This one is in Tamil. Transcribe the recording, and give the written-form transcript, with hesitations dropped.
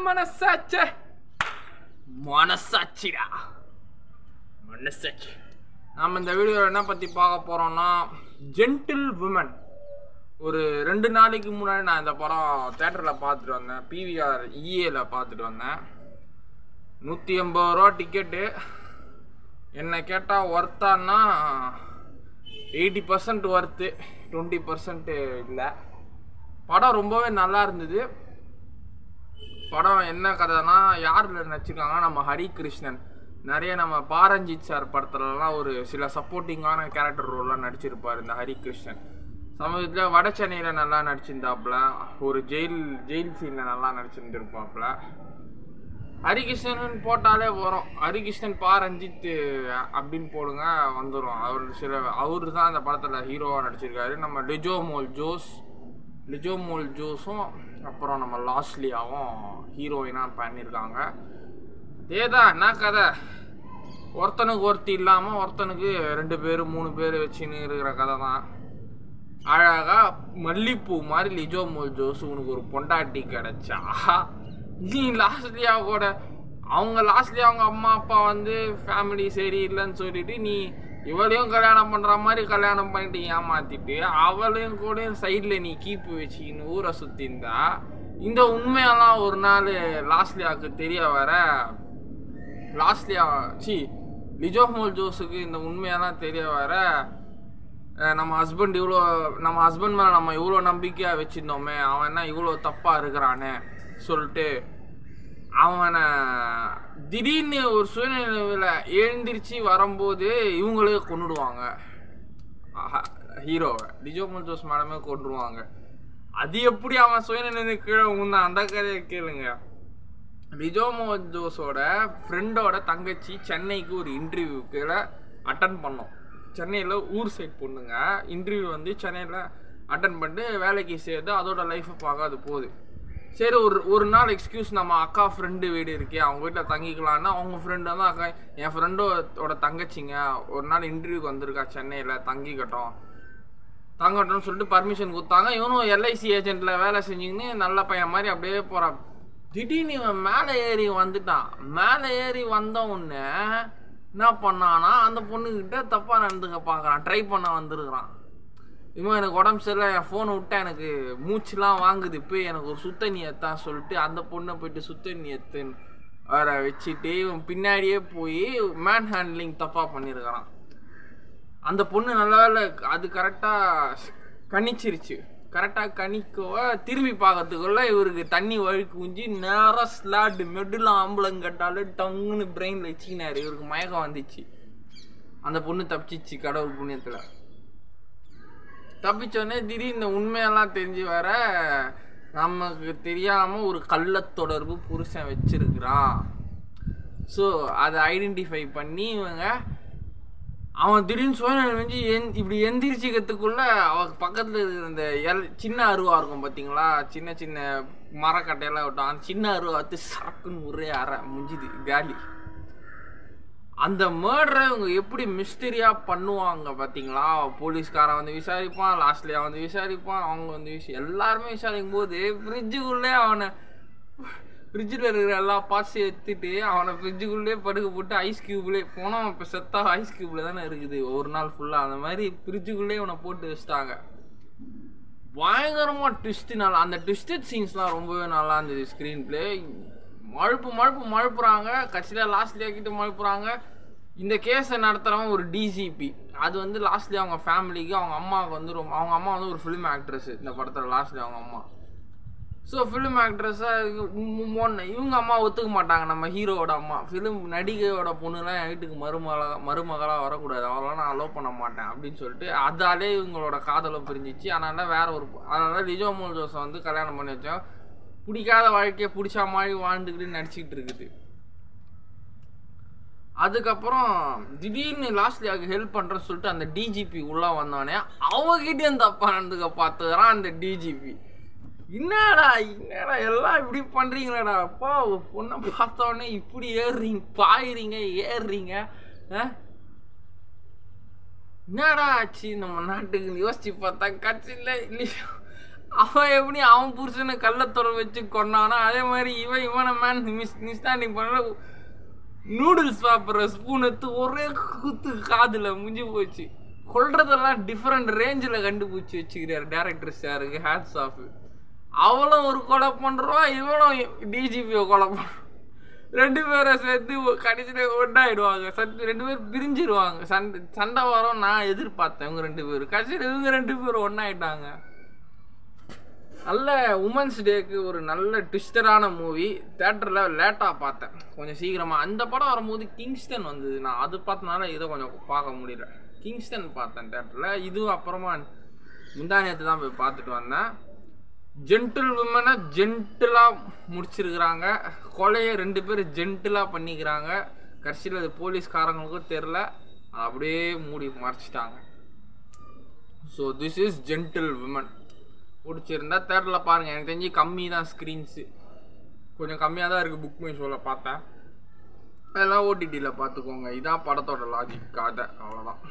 மனசாச்சே மனசாட்சிடா மனசாட்சி. நாம் இந்த வீடியோவில் என்ன பற்றி பார்க்க போகிறோம்னா ஜென்டில் விமன். ஒரு 2 நாளைக்கு முன்னாடி நான் இந்த படம் தேட்டரில் பார்த்துட்டு வந்தேன். பிவிஆர் இஏல பார்த்துட்டு வந்தேன். 180 ரூபா டிக்கெட்டு. என்னை கேட்டால் ஒர்த்தான்னா 80% ஒர்த்து, 20% இல்லை. படம் ரொம்பவே நல்லா இருந்தது. படம் என்ன கதைனா, யார் நடிச்சிருக்காங்கன்னா நம்ம ஹரிகிருஷ்ணன். நிறைய நம்ம பாரஞ்சித் சார் படத்துலலாம் ஒரு சில சப்போர்ட்டிங்கான கேரக்டர் ரோல்லாம் நடிச்சிருப்பார் இந்த ஹரிகிருஷ்ணன். சமீபத்தில் வட சென்னையில் நல்லா நடிச்சிருந்தாப்புல. ஒரு ஜெயில் சீனில் நல்லா நடிச்சிருந்துருப்பாப்புல. ஹரிகிருஷ்ணன் போட்டாலே வரும். ஹரிகிருஷ்ணன் பாரஞ்சித் அப்படின்னு போடுங்க வந்துடும். அவரு தான் அந்த படத்தில் ஹீரோவாக நடிச்சிருக்காரு. நம்ம லிஜோமோல் ஜோஸும் அப்புறம் நம்ம லாஸ்லியாவும் ஹீரோயினாக பண்ணியிருக்காங்க. இதேதான் என்ன கதை, ஒருத்தனுக்கு ஒருத்தி இல்லாமல் ஒருத்தனுக்கு 2 பேர் 3 பேர் வச்சுன்னு இருக்கிற கதை தான். அழகாக மல்லிப்பூ மாதிரி லிஜோமோல் ஜோஸ் உனக்கு ஒரு பொண்டாட்டி கிடைச்சா, நீ லாஸ்ட்லியா கூட அவங்க அம்மா அப்பா வந்து ஃபேமிலி சரியில்லைன்னு சொல்லிட்டு நீ இவளையும் கல்யாணம் பண்ணுற மாதிரி கல்யாணம் பண்ணிட்டு ஏமாத்திட்டு அவளையும் கூட சைடில் நீ கீப்பு வச்சுக்கின்னு ஊரை சுற்றிருந்தா, இந்த உண்மையெல்லாம் ஒரு நாள் லாஸ்ட்லியாவுக்கு தெரிய வர, லிஜோமோல் ஜோஸுக்கு இந்த உண்மையெல்லாம் தெரிய வர, நம்ம ஹஸ்பண்ட் மேலே நம்ம இவ்வளோ நம்பிக்கையாக வச்சுருந்தோமே, அவன் என்ன இவ்வளோ தப்பாக இருக்கிறானே சொல்லிட்டு அவனை திடீர்னு ஒரு சுயநினைவில் எழுந்திரிச்சு வரும்போது இவங்களே கொண்டுடுவாங்க. ஹீரோவை லிஜோமோல் ஜோஸ் மேடமே கொண்டுருவாங்க. அது எப்படி அவன் சுயநினைவு கீழே உந்தான், அந்த கதையை கேளுங்க. லிஜோமோல் ஜோஸோட ஃப்ரெண்டோட தங்கச்சி சென்னைக்கு ஒரு இன்டர்வியூக்கு அட்டன் பண்ணோம். சென்னையில் ஊர் சைட் பொண்ணுங்க இன்டர்வியூ வந்து சென்னையில் அட்டன் பண்ணிட்டு வேலைக்கு சேர்த்து அதோட லைஃப்பை பார்க்க அது போகுது. சரி, ஒரு நாள் எக்ஸ்கியூஸ், நம்ம அக்கா ஃப்ரெண்டு வீடு இருக்கே அவங்க வீட்டில் தங்கிக்கலான்னா, அவங்க ஃப்ரெண்டு தான் அக்கா என் ஃப்ரெண்டோட தங்கச்சிங்க ஒரு நாள் இன்டர்வியூக்கு வந்திருக்கா சென்னையில், தங்கட்டும்னு சொல்லிட்டு பர்மிஷன் கொடுத்தாங்க. இவனும் எல்ஐசி ஏஜென்ட்டில் வேலை செஞ்சுக்கின்னு நல்ல பையன் மாதிரி அப்படியே போகிறான். திடீர்னு இவன் மேலே ஏறி வந்துட்டான். மேலே ஏறி வந்த உடனே என்ன பண்ணான்னா, அந்த பொண்ணுக்கிட்ட தப்பாக நடந்துக்க பார்க்குறான், ட்ரை பண்ண வந்துருக்குறான். இவன் எனக்கு உடம்பு சரியில்லை, என் ஃபோனை விட்டா எனக்கு மூச்சுலாம் வாங்குது, போய் எனக்கு ஒரு சுத்தண்ணி எத்தான் சொல்லிட்டு அந்த பொண்ணை போயிட்டு சுத்தண்ணி எத்துன்னு வர வச்சுட்டு இவன் பின்னாடியே போய் மேன் ஹேண்ட்லிங் தப்பாக பண்ணியிருக்கிறான். அந்த பொண்ணு நல்ல வேலை அது கரெக்டாக கணிச்சிருச்சு. கரெக்டாக கணிக்கவ திரும்பி பார்க்கறதுக்குள்ள இவருக்கு தண்ணி வழுக்கு ஊஞ்சி நேராக ஸ்லாட் மெட்டில் ஆம்பளங்கட்டாலே டங்குன்னு பிரெயினில் வச்சுக்கினாரு. இவருக்கு மயக்கம் வந்துச்சு. அந்த பொண்ணு தப்பிச்சிச்சு கடவுள் புண்ணியத்தில். தப்பிச்சோடனே திடீர்னு உண்மையெல்லாம் தெரிஞ்சு வர, நமக்கு தெரியாமல் ஒரு கள்ளத்தொடர்பு புருஷன் வச்சிருக்கிறான். ஸோ அதை ஐடென்டிஃபை பண்ணி இவங்க அவன் திடீர்னு சுயநிலை வந்து இப்படி எந்திரிச்சிக்கிறதுக்குள்ள அவன் பக்கத்தில் இருக்கிற இந்த சின்ன அருவா இருக்கும் பார்த்தீங்களா, சின்ன சின்ன மரக்கட்டையெல்லாம் விட்டான். அந்த சின்ன அருவா வந்து சரக்குன்னு ஒரே முடிஞ்சுது காலி. அந்த மர்டரை இவங்க எப்படி மிஸ்டரியாக பண்ணுவாங்க பார்த்தீங்களா. போலீஸ்காரன் வந்து விசாரிப்பான், லாஸ்ட்லியா வந்து விசாரிப்பான், அவங்க வந்து எல்லாருமே விசாரிக்கும் போது ஃப்ரிட்ஜுக்குள்ளே ஃப்ரிட்ஜில் இருக்கிற எல்லா பார்ட்ஸையும் எடுத்துட்டு அவனை ஃப்ரிட்ஜுக்குள்ளே படுக்க போட்டு ஐஸ் க்யூப்லேயே போனோம். இப்போ செத்தா ஐஸ் க்யூப்பில் தானே இருக்குது ஒரு நாள் ஃபுல்லாக. அந்த மாதிரி ஃப்ரிட்ஜுக்குள்ளே அவனை போட்டு வச்சுட்டாங்க. பயங்கரமாக ட்விஸ்ட்னால அந்த ட்விஸ்டட் சீன்ஸ்லாம் ரொம்பவே நல்லா இருந்தது. ஸ்க்ரீன் பிளே மழுப்புறாங்க. கட்சியில் லாஸ்ட்லியா கிட்ட மழுப்புறாங்க. இந்த கேஸை நடத்துகிறவங்க ஒரு டிஜிபி. அது வந்து லாஸ்ட்லி அவங்க ஃபேமிலிக்கு அவங்க அம்மாவுக்கு வந்து அவங்க அம்மா வந்து ஒரு ஃபிலிம் ஆக்ட்ரஸ். இந்த படத்தில் லாஸ்ட்லி அவங்க அம்மா. ஸோ ஃபிலிம் ஆக்ட்ரஸாக இவங்க அம்மா ஒத்துக்க மாட்டாங்க. நம்ம ஹீரோவோட அம்மா ஃபிலிம் நடிகையோட பொண்ணுலாம் என் வீட்டுக்கு மருமகளாக வரக்கூடாது, அவளாம் நான் அலோவ் பண்ண மாட்டேன் அப்படின்னு சொல்லிட்டு அதாலே இவங்களோட காதலை பிரிஞ்சிச்சு. அதனால லிஜோமோல் ஜோஸை வந்து கல்யாணம் பண்ணி வச்சோம். பிடிக்காத வாழ்க்கையை பிடிச்சா மாதிரி வாழ்ந்துக்கிட்டு நடிச்சுக்கிட்டு இருக்குது. அதுக்கப்புறம் திடீர்னு லாஸ்ட்லியாவுக்கு ஹெல்ப் பண்ணுறேன்னு சொல்லிட்டு அந்த டிஜிபி உள்ளே வந்தோடனே அவகிட்டேயும் தப்பாக நடந்துக்க பார்த்துக்கிறான் அந்த டிஜிபி. என்னடா எல்லாம் இப்படி பண்ணுறீங்களாடா அப்பா, பொண்ணை பார்த்தோடனே இப்படி ஏறுறீங்க என்னடா ஆச்சு நம்ம நாட்டுக்கு யோசிச்சு பார்த்தா கட்சியில் இல்லையா அவன் எப்படி அவன் புருஷனை கள்ளத்தொட வச்சு கொண்டானா, அதே மாதிரி இவனை மேன் மிஸ்டாண்டிங் பண்ண நூடுல்ஸ் சாப்பிட்ற ஸ்பூன் எடுத்து ஒரே குத்து காதில் முடிஞ்சு போச்சு. கொள்றதெல்லாம் டிஃப்ரெண்ட் ரேஞ்சில் கண்டுபிடிச்சி வச்சுக்கிறார் டேரக்டர் சாருக்கு. Hats off. அவளும் ஒரு கொலை பண்ணுறோம், இவனும் டிஜிபியை கொலை பண்ணுறோம். 2 பேரை சேர்த்து கடைசியில் ஒன்றாயிடுவாங்க. ரெண்டு பேரும் பிரிஞ்சிடுவாங்க. சண்டை வரும் நான் எதிர்பார்த்தேன். இவங்க 2 பேரும் கடைசியில் இவங்க 2 பேரும் ஒன்றாயிட்டாங்க. நல்ல உமன்ஸ் டேக்கு ஒரு நல்ல ட்விஸ்டரான மூவி. தேட்டரில் லேட்டாக பார்த்தேன், கொஞ்சம் சீக்கிரமாக. அந்த படம் வரும்போது கிங்ஸ்டன் வந்தது. நான் அது பார்த்தனால இதை கொஞ்சம் பார்க்க முடியல. கிங்ஸ்டன் பார்த்தேன் தேட்டரில். இதுவும் அப்புறமா முந்தானியத்தை தான் போய் பார்த்துட்டு வந்தேன். ஜென்டில் விமனை ஜென்டிலாக முடிச்சிருக்கிறாங்க. கொலையை 2 பேர் ஜென்டிலாக பண்ணிக்கிறாங்க. கடைசியில் அது போலீஸ்காரங்களுக்கும் தெரில, அப்படியே மூடி மறைச்சிட்டாங்க. So this is gentle women. பிடிச்சிருந்தா தேட்டரில் பாருங்கள். எனக்கு தெரிஞ்சு கம்மி தான் ஸ்க்ரீன்ஸு, கொஞ்சம் கம்மியாக தான் இருக்குது. புக் மை ஷோவில் பார்த்தேன். அதெல்லாம் ஓடிடியில் பார்த்துக்கோங்க. இதான் படத்தோட லாஜிக் கதை, அவ்வளோதான்.